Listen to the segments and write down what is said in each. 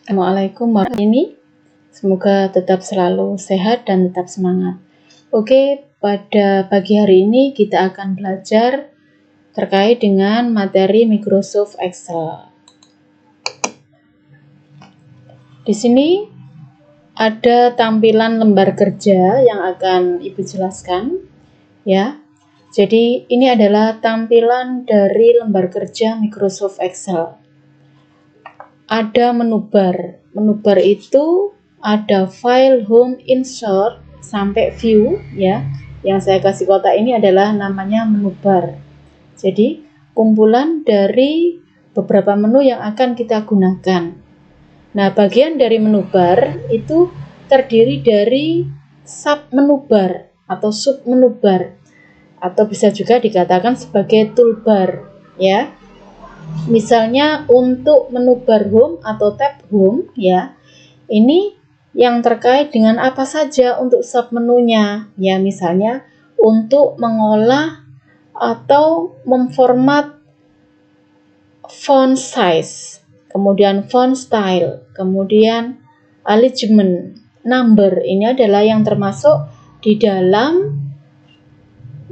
Assalamualaikum warahmatullahi wabarakatuh. Semoga tetap selalu sehat dan tetap semangat. Oke, pada pagi hari ini kita akan belajar terkait dengan materi Microsoft Excel. Di sini ada tampilan lembar kerja yang akan Ibu jelaskan, ya. Jadi ini adalah tampilan dari lembar kerja Microsoft Excel. Ada menu bar. Menu bar itu ada file, home, insert, sampai view, ya. Yang saya kasih kotak ini adalah namanya menu bar. Jadi kumpulan dari beberapa menu yang akan kita gunakan. Nah, bagian dari menu bar itu terdiri dari sub menu bar atau sub menu bar, atau bisa juga dikatakan sebagai toolbar, ya. Misalnya untuk menu bar home atau tab home, ya, ini yang terkait dengan apa saja untuk sub menunya, ya. Misalnya untuk mengolah atau memformat font size, kemudian font style, kemudian alignment, number. Ini adalah yang termasuk di dalam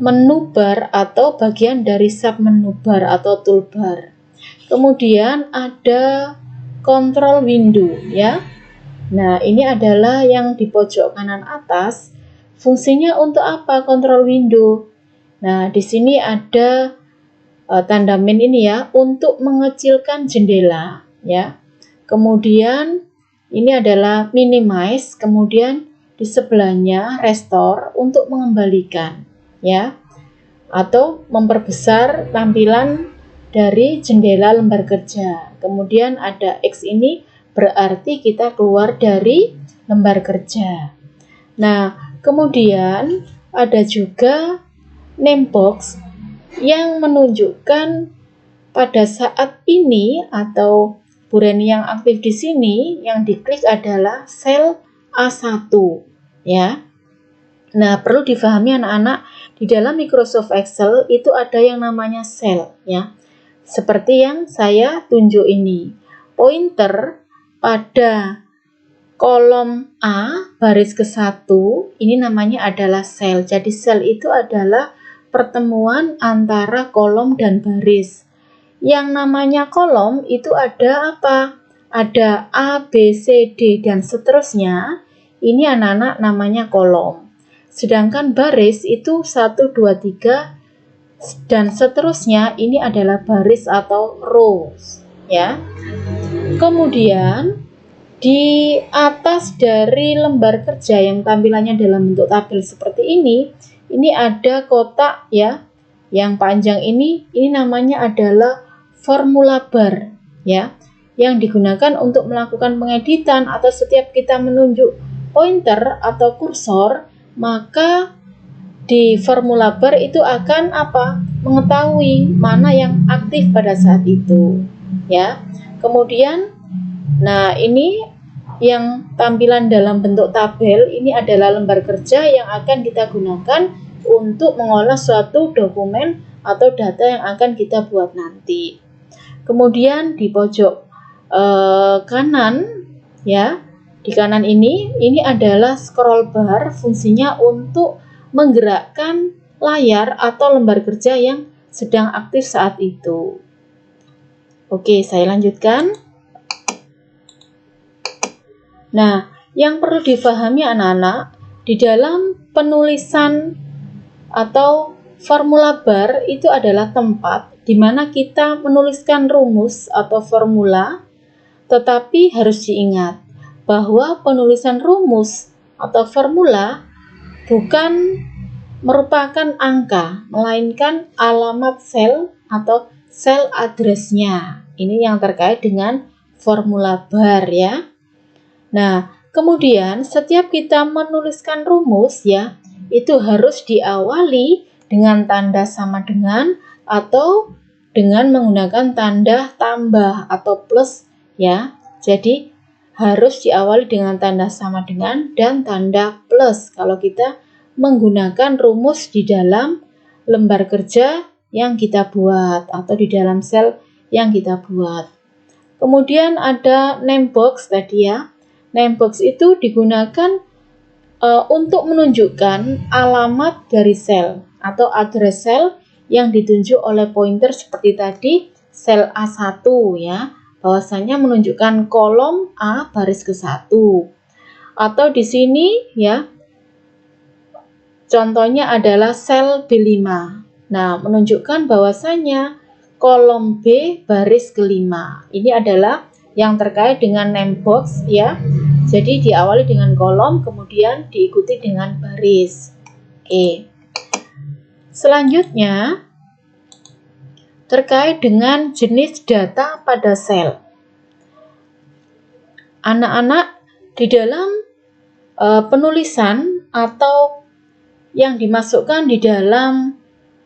menu bar atau bagian dari sub menu bar atau toolbar. Kemudian ada control window, ya. Nah, ini adalah yang di pojok kanan atas. Fungsinya untuk apa control window? Nah, di sini ada tanda min ini, ya, untuk mengecilkan jendela, ya. Kemudian ini adalah minimize, kemudian di sebelahnya restore untuk mengembalikan, ya, atau memperbesar tampilan dari jendela lembar kerja. Kemudian ada X ini berarti kita keluar dari lembar kerja. Nah, kemudian ada juga name box yang menunjukkan pada saat ini atau Bu Reni yang aktif di sini yang diklik adalah sel A1, ya. Nah, perlu difahami anak-anak, di dalam Microsoft Excel itu ada yang namanya sel, ya. Seperti yang saya tunjuk ini. Pointer pada kolom A baris ke-1 ini namanya adalah sel. Jadi sel itu adalah pertemuan antara kolom dan baris. Yang namanya kolom itu ada apa? Ada A, B, C, D, dan seterusnya. Ini anak-anak namanya kolom. Sedangkan baris itu 1, 2, 3, dan seterusnya ini adalah baris atau rows, ya. Kemudian di atas dari lembar kerja yang tampilannya dalam bentuk tabel seperti ini ada kotak, ya, yang panjang ini namanya adalah formula bar, ya, yang digunakan untuk melakukan pengeditan atau setiap kita menunjuk pointer atau kursor, maka di formula bar itu akan apa? Mengetahui mana yang aktif pada saat itu, ya. Kemudian, nah, ini yang tampilan dalam bentuk tabel ini adalah lembar kerja yang akan kita gunakan untuk mengolah suatu dokumen atau data yang akan kita buat nanti. Kemudian di pojok kanan, ya, di kanan ini adalah scroll bar, fungsinya untuk menggerakkan layar atau lembar kerja yang sedang aktif saat itu. Oke, saya lanjutkan. Nah, yang perlu difahami anak-anak, di dalam penulisan atau formula bar itu adalah tempat di mana kita menuliskan rumus atau formula, tetapi harus diingat bahwa penulisan rumus atau formula bukan merupakan angka, melainkan alamat sel atau sel address-nya. Ini yang terkait dengan formula bar, ya. Nah, kemudian setiap kita menuliskan rumus, ya, itu harus diawali dengan tanda sama dengan atau dengan menggunakan tanda tambah atau plus, ya. Jadi harus diawali dengan tanda sama dengan dan tanda plus kalau kita menggunakan rumus di dalam lembar kerja yang kita buat atau di dalam sel yang kita buat. Kemudian ada name box tadi ya. Name box itu digunakan untuk menunjukkan alamat dari sel atau address sel yang ditunjuk oleh pointer seperti tadi sel A1 ya. Bahwasanya menunjukkan kolom A baris ke-1. Atau di sini ya, contohnya adalah sel B5. Nah, menunjukkan bahwasanya kolom B baris ke-5. Ini adalah yang terkait dengan name box ya. Jadi diawali dengan kolom, kemudian diikuti dengan baris. Oke. Selanjutnya, terkait dengan jenis data pada sel. Anak-anak, di dalam penulisan atau yang dimasukkan di dalam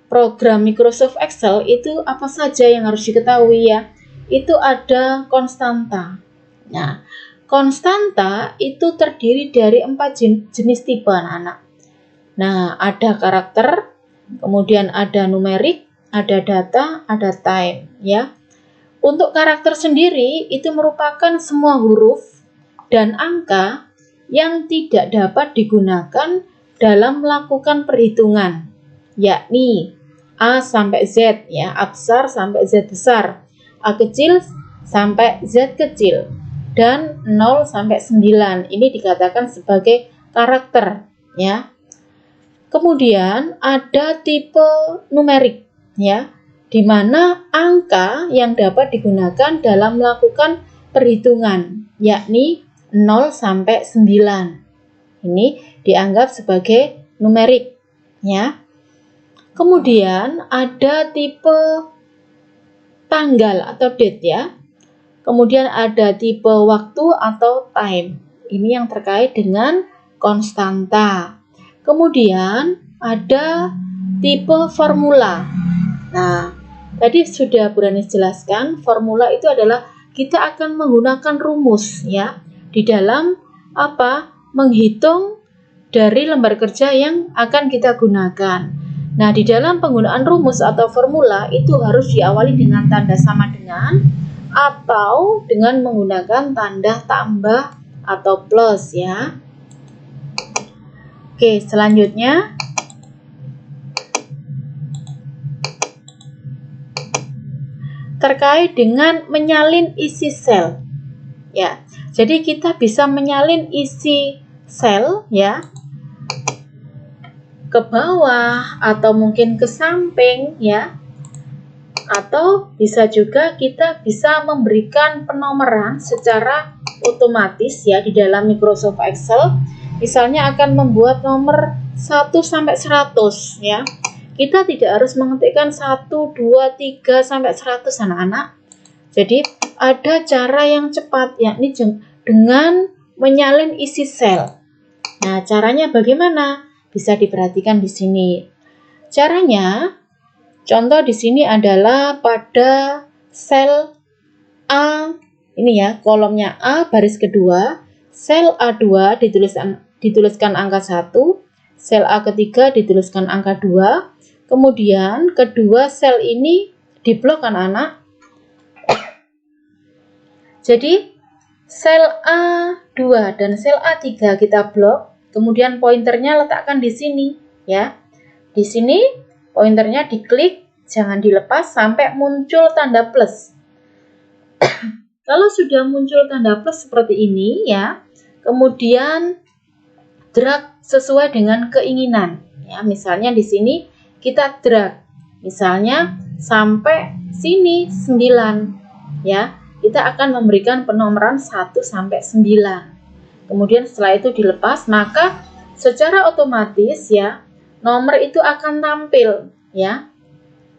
program Microsoft Excel itu apa saja yang harus diketahui ya? Itu ada konstanta. Nah, konstanta itu terdiri dari 4 jenis tipe anak-anak. Nah, ada karakter, kemudian ada numerik, ada data, ada time ya. Untuk karakter sendiri itu merupakan semua huruf dan angka yang tidak dapat digunakan dalam melakukan perhitungan, yakni A sampai Z ya, A besar sampai Z besar, A kecil sampai Z kecil, dan 0 sampai 9. Ini dikatakan sebagai karakter ya. Kemudian ada tipe numerik ya, di mana angka yang dapat digunakan dalam melakukan perhitungan, yakni 0 sampai 9. Ini dianggap sebagai numerik ya. Kemudian ada tipe tanggal atau date ya. Kemudian ada tipe waktu atau time. Ini yang terkait dengan konstanta. Kemudian ada tipe formula. Nah, tadi sudah Bu Rani jelaskan, formula itu adalah kita akan menggunakan rumus ya di dalam menghitung dari lembar kerja yang akan kita gunakan. Nah, di dalam penggunaan rumus atau formula itu harus diawali dengan tanda sama dengan atau dengan menggunakan tanda tambah atau plus ya. Oke, selanjutnya terkait dengan menyalin isi sel. Ya. Jadi kita bisa menyalin isi sel ya ke bawah atau mungkin ke samping ya. Atau bisa juga kita bisa memberikan penomoran secara otomatis ya di dalam Microsoft Excel. Misalnya akan membuat nomor 1 sampai 100 ya. Kita tidak harus mengetikkan 1, 2, 3 sampai 100 anak-anak. Jadi ada cara yang cepat yakni dengan menyalin isi sel. Nah, caranya bagaimana? Bisa diperhatikan di sini. Caranya, contoh di sini adalah pada sel A, ini ya, kolomnya A baris kedua, sel A2 dituliskan angka 1, sel A ketiga dituliskan angka 2, kemudian kedua sel ini diblok anak-anak. Jadi sel A2 dan sel A3 kita blok, kemudian pointernya letakkan di sini ya. Di sini pointernya diklik, jangan dilepas sampai muncul tanda plus. Kalau sudah muncul tanda plus seperti ini ya, kemudian drag sesuai dengan keinginan ya. Misalnya di sini kita drag misalnya sampai sini 9 ya. Kita akan memberikan penomoran 1 sampai 9. Kemudian setelah itu dilepas, maka secara otomatis ya nomor itu akan tampil ya.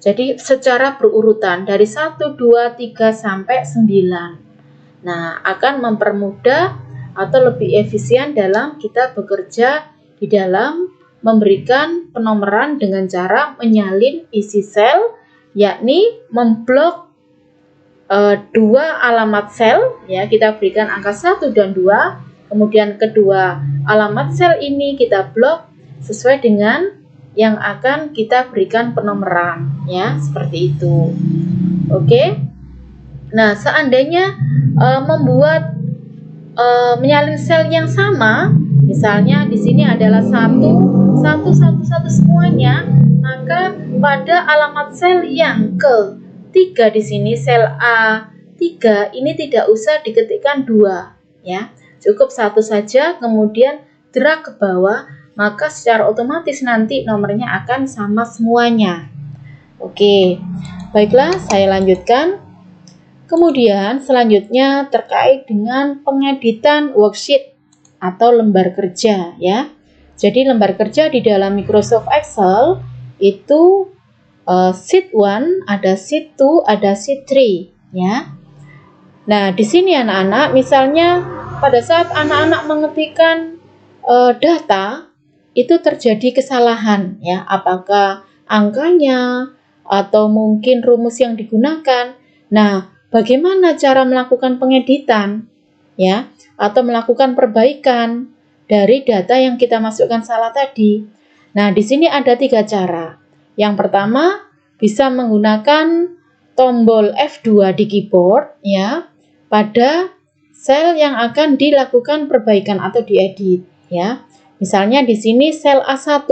Jadi secara berurutan dari 1, 2, 3 sampai 9. Nah, akan mempermudah atau lebih efisien dalam kita bekerja di dalam memberikan penomoran dengan cara menyalin isi sel, yakni memblok 2 alamat sel ya, kita berikan angka 1 dan 2, kemudian kedua alamat sel ini kita blok sesuai dengan yang akan kita berikan penomoran ya, seperti itu. Oke. Nah, seandainya membuat menyalin sel yang sama, misalnya di sini adalah satu semuanya, maka pada alamat sel yang ketiga di sini, sel A3, ini tidak usah diketikkan 2 ya. Cukup 1 saja, kemudian drag ke bawah, maka secara otomatis nanti nomornya akan sama semuanya. Oke, baiklah, saya lanjutkan. Kemudian selanjutnya terkait dengan pengeditan worksheet atau lembar kerja ya. Jadi lembar kerja di dalam Microsoft Excel itu sheet 1, ada sheet 2, ada sheet 3 ya. Nah, di sini anak-anak, misalnya pada saat anak-anak mengetikkan data itu terjadi kesalahan ya, apakah angkanya atau mungkin rumus yang digunakan. Nah, bagaimana cara melakukan pengeditan ya, atau melakukan perbaikan dari data yang kita masukkan salah tadi? Nah, di sini ada 3 cara. Yang pertama, bisa menggunakan tombol F2 di keyboard ya, pada sel yang akan dilakukan perbaikan atau diedit ya. Misalnya di sini sel A1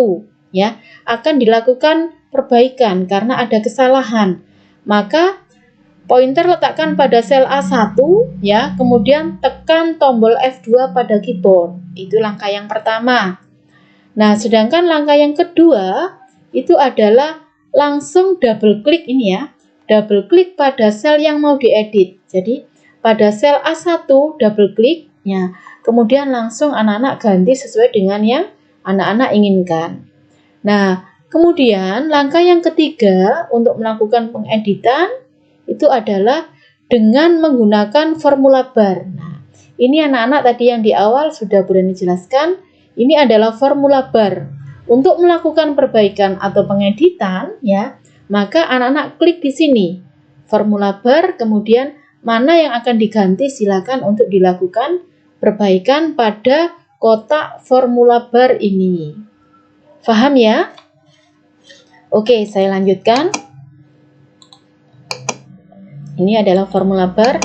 ya, akan dilakukan perbaikan karena ada kesalahan. Maka pointer letakkan pada sel A1 ya, kemudian tekan tombol F2 pada keyboard. Itu langkah yang pertama. Nah, sedangkan langkah yang kedua itu adalah langsung double klik ini ya. Double klik pada sel yang mau diedit. Jadi pada sel A1 double klik ya, kemudian langsung anak-anak ganti sesuai dengan yang anak-anak inginkan. Nah, kemudian langkah yang ketiga untuk melakukan pengeditan itu adalah dengan menggunakan formula bar. Nah, ini anak-anak tadi yang di awal sudah berani jelaskan, ini adalah formula bar. Untuk melakukan perbaikan atau pengeditan ya, maka anak-anak klik di sini formula bar, kemudian mana yang akan diganti silakan untuk dilakukan perbaikan pada kotak formula bar ini. Paham ya? Oke, saya lanjutkan. Ini adalah formula bar.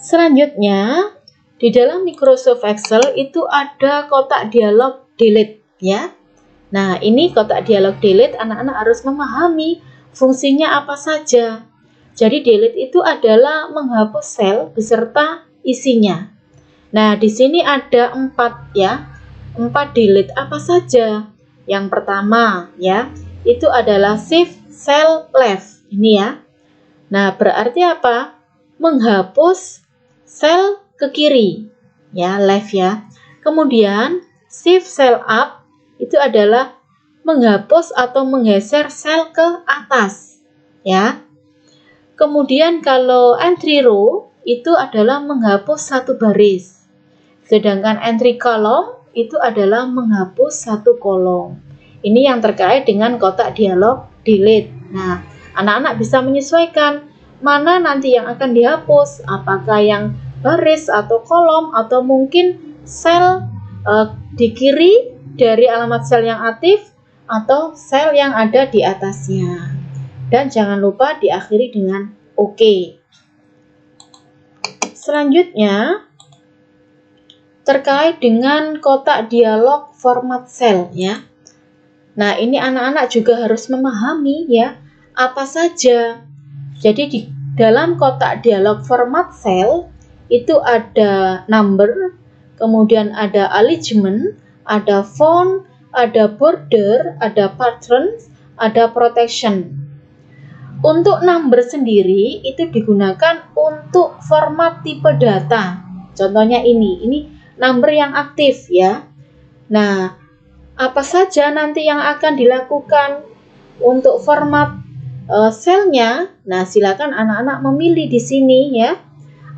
Selanjutnya, di dalam Microsoft Excel itu ada kotak dialog delete ya. Nah, ini kotak dialog delete, anak-anak harus memahami fungsinya apa saja. Jadi delete itu adalah menghapus sel beserta isinya. Nah, di sini ada 4 ya. 4 delete apa saja? Yang pertama ya, itu adalah shift cell left. Ini ya. Nah, berarti apa? Menghapus sel ke kiri. Ya, left ya. Kemudian shift cell up itu adalah menghapus atau menggeser sel ke atas. Ya. Kemudian kalau entry row itu adalah menghapus satu baris. Sedangkan entry column itu adalah menghapus satu kolom. Ini yang terkait dengan kotak dialog delete. Nah, anak-anak bisa menyesuaikan mana nanti yang akan dihapus, apakah yang baris atau kolom atau mungkin sel di kiri dari alamat sel yang aktif atau sel yang ada di atasnya. Dan jangan lupa diakhiri dengan OK. Selanjutnya, terkait dengan kotak dialog format sel ya. Nah, ini anak-anak juga harus memahami ya, apa saja. Jadi di dalam kotak dialog format sel itu ada number, kemudian ada alignment, ada font, ada border, ada pattern, ada protection. Untuk number sendiri itu digunakan untuk format tipe data. Contohnya ini number yang aktif ya. Nah, apa saja nanti yang akan dilakukan untuk format selnya? Nah, silakan anak-anak memilih di sini ya.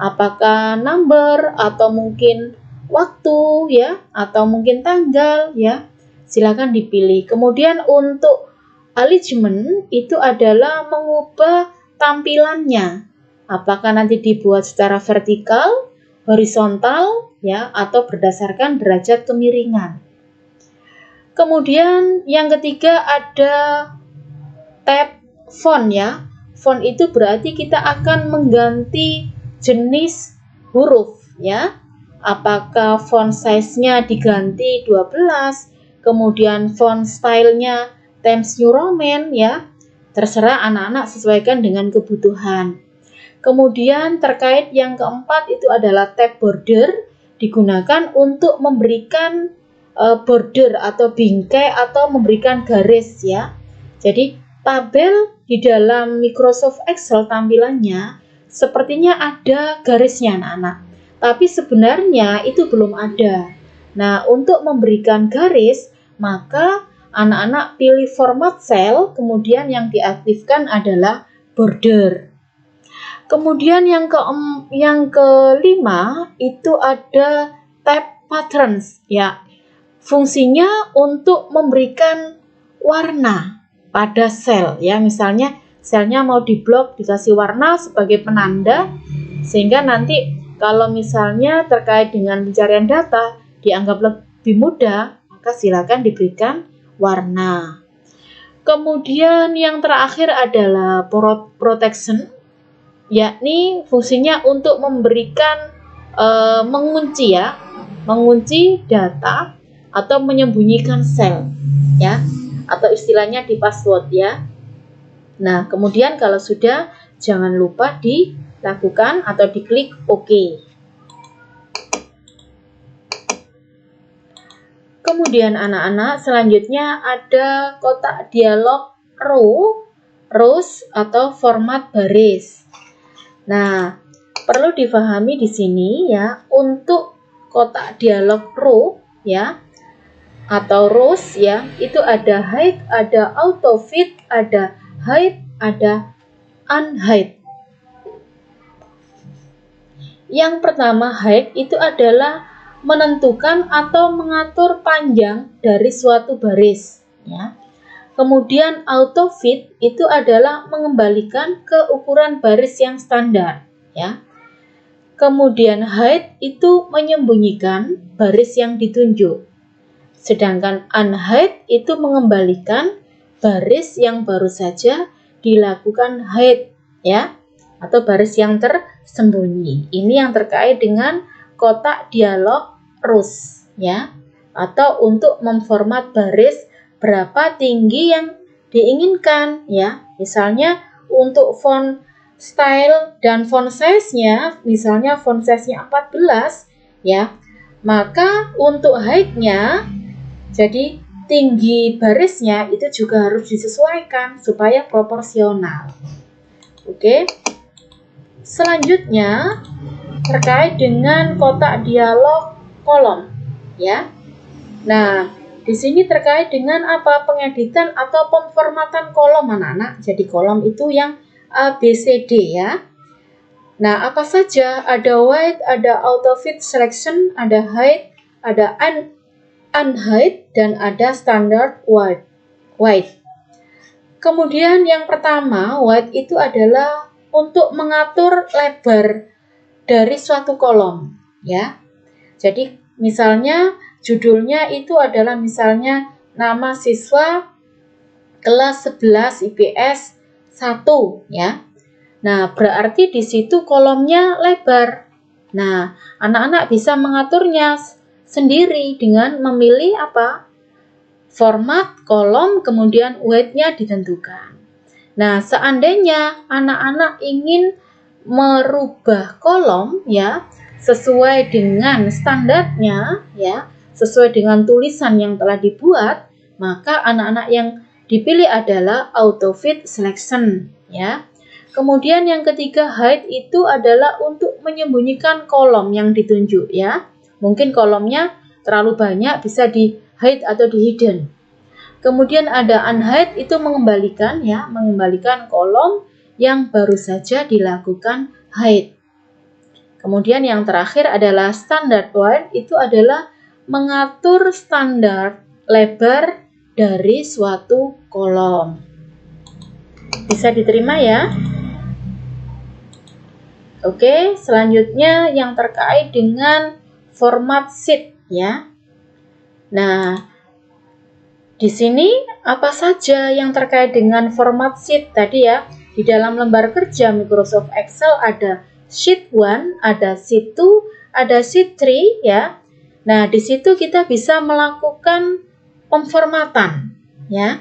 Apakah number atau mungkin waktu ya, atau mungkin tanggal ya. Silakan dipilih. Kemudian untuk alignment itu adalah mengubah tampilannya. Apakah nanti dibuat secara vertikal, horizontal ya, atau berdasarkan derajat kemiringan. Kemudian yang ketiga ada tab font ya. font itu berarti kita akan mengganti jenis huruf ya. Apakah font size-nya diganti 12, kemudian font style-nya Times New Roman ya. Terserah anak-anak sesuaikan dengan kebutuhan. Kemudian terkait yang keempat itu adalah tab border, digunakan untuk memberikan border atau bingkai atau memberikan garis ya. Jadi tabel di dalam Microsoft Excel tampilannya sepertinya ada garisnya anak-anak, tapi sebenarnya itu belum ada. Nah, untuk memberikan garis, maka anak-anak pilih format cell, kemudian yang diaktifkan adalah border. Kemudian yang kelima itu ada tab patterns ya. Fungsinya untuk memberikan warna pada sel ya. Misalnya selnya mau diblok, dikasih warna sebagai penanda, sehingga nanti kalau misalnya terkait dengan pencarian data dianggap lebih mudah, maka silakan diberikan warna. Kemudian yang terakhir adalah protection, yakni fungsinya untuk memberikan mengunci ya, mengunci data atau menyembunyikan sel ya, atau istilahnya di password ya. Nah, kemudian kalau sudah, jangan lupa dilakukan atau diklik OK. Kemudian anak-anak, selanjutnya ada kotak dialog rows atau format baris. Nah, perlu difahami di sini ya, untuk kotak dialog row ya atau rows ya, itu ada hide, ada auto fit, ada hide, ada unhide. Yang pertama hide itu adalah menentukan atau mengatur panjang dari suatu baris ya. Kemudian auto fit itu adalah mengembalikan ke ukuran baris yang standar ya. Kemudian hide itu menyembunyikan baris yang ditunjuk. Sedangkan unhide itu mengembalikan baris yang baru saja dilakukan hide ya, atau baris yang tersembunyi. Ini yang terkait dengan kotak dialog rows ya, atau untuk memformat baris berapa tinggi yang diinginkan ya. Misalnya untuk font style dan font size-nya, misalnya font size-nya 14 ya, maka untuk height-nya, jadi tinggi barisnya itu juga harus disesuaikan supaya proporsional. Oke. Selanjutnya terkait dengan kotak dialog kolom ya. Nah, di sini terkait dengan apa? Pengeditan atau pemformatan kolom anak-anak. Jadi kolom itu yang A, B, C, D ya. Nah, apa saja? Ada white, ada auto fit selection, ada hide, ada unhide, dan ada standard white. Kemudian yang pertama, white itu adalah untuk mengatur lebar dari suatu kolom ya. Jadi misalnya judulnya itu adalah misalnya nama siswa kelas 11 IPS 1 ya. Nah, berarti di situ kolomnya lebar. Nah, anak-anak bisa mengaturnya sendiri dengan memilih apa? Format kolom, kemudian weight-nya ditentukan. Nah, seandainya anak-anak ingin merubah kolom ya, sesuai dengan standarnya ya, sesuai dengan tulisan yang telah dibuat, maka anak-anak yang dipilih adalah auto fit selection ya. Kemudian yang ketiga hide itu adalah untuk menyembunyikan kolom yang ditunjuk ya. Mungkin kolomnya terlalu banyak, bisa di hide atau di hidden. Kemudian ada unhide itu mengembalikan ya, mengembalikan kolom yang baru saja dilakukan hide. Kemudian yang terakhir adalah standard width, itu adalah mengatur standar lebar dari suatu kolom. Bisa diterima ya? Oke, selanjutnya yang terkait dengan format sheet ya. Nah, di sini apa saja yang terkait dengan format sheet tadi ya? di dalam lembar kerja Microsoft Excel ada sheet 1, ada sheet 2, ada sheet 3 ya. Nah, di situ kita bisa melakukan pemformatan ya.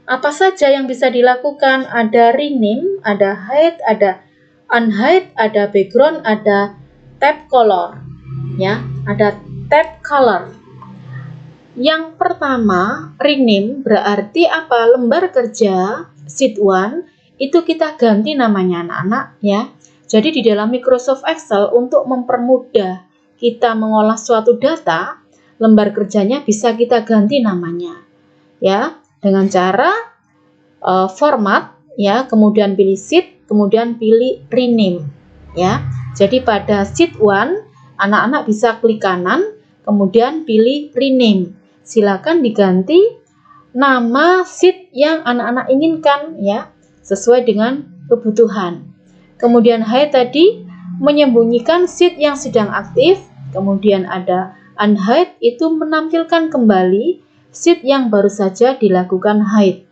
Apa saja yang bisa dilakukan? Ada rename, ada hide, ada unhide, ada background, ada tab color ya, ada tab color. Yang pertama, rename berarti apa? Lembar kerja sheet 1 itu kita ganti namanya anak-anak ya. Jadi di dalam Microsoft Excel untuk mempermudah kita mengolah suatu data, lembar kerjanya bisa kita ganti namanya ya, dengan cara format ya, kemudian pilih sheet, kemudian pilih rename ya. Jadi pada sheet 1 anak-anak bisa klik kanan, kemudian pilih rename. Silakan diganti nama sheet yang anak-anak inginkan ya, sesuai dengan kebutuhan. Kemudian hide tadi menyembunyikan sheet yang sedang aktif. Kemudian ada unhide, itu menampilkan kembali sheet yang baru saja dilakukan hide.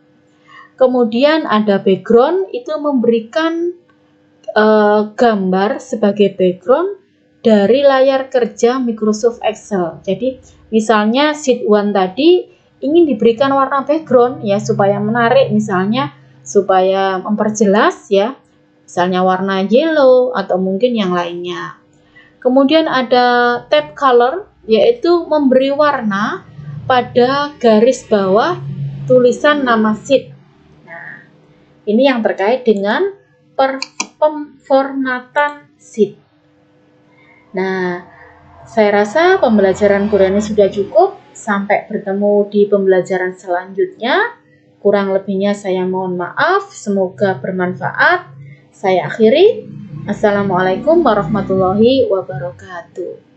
Kemudian ada background, itu memberikan gambar sebagai background dari layar kerja Microsoft Excel. Jadi misalnya sheet 1 tadi ingin diberikan warna background ya, supaya menarik, misalnya supaya memperjelas ya, misalnya warna yellow atau mungkin yang lainnya. Kemudian ada tab color, yaitu memberi warna pada garis bawah tulisan nama sheet. Nah, ini yang terkait dengan pemformatan sheet. Nah, saya rasa pembelajaran Quran ini sudah cukup. Sampai bertemu di pembelajaran selanjutnya. Kurang lebihnya saya mohon maaf. Semoga bermanfaat. Saya akhiri. Assalamualaikum warahmatullahi wabarakatuh.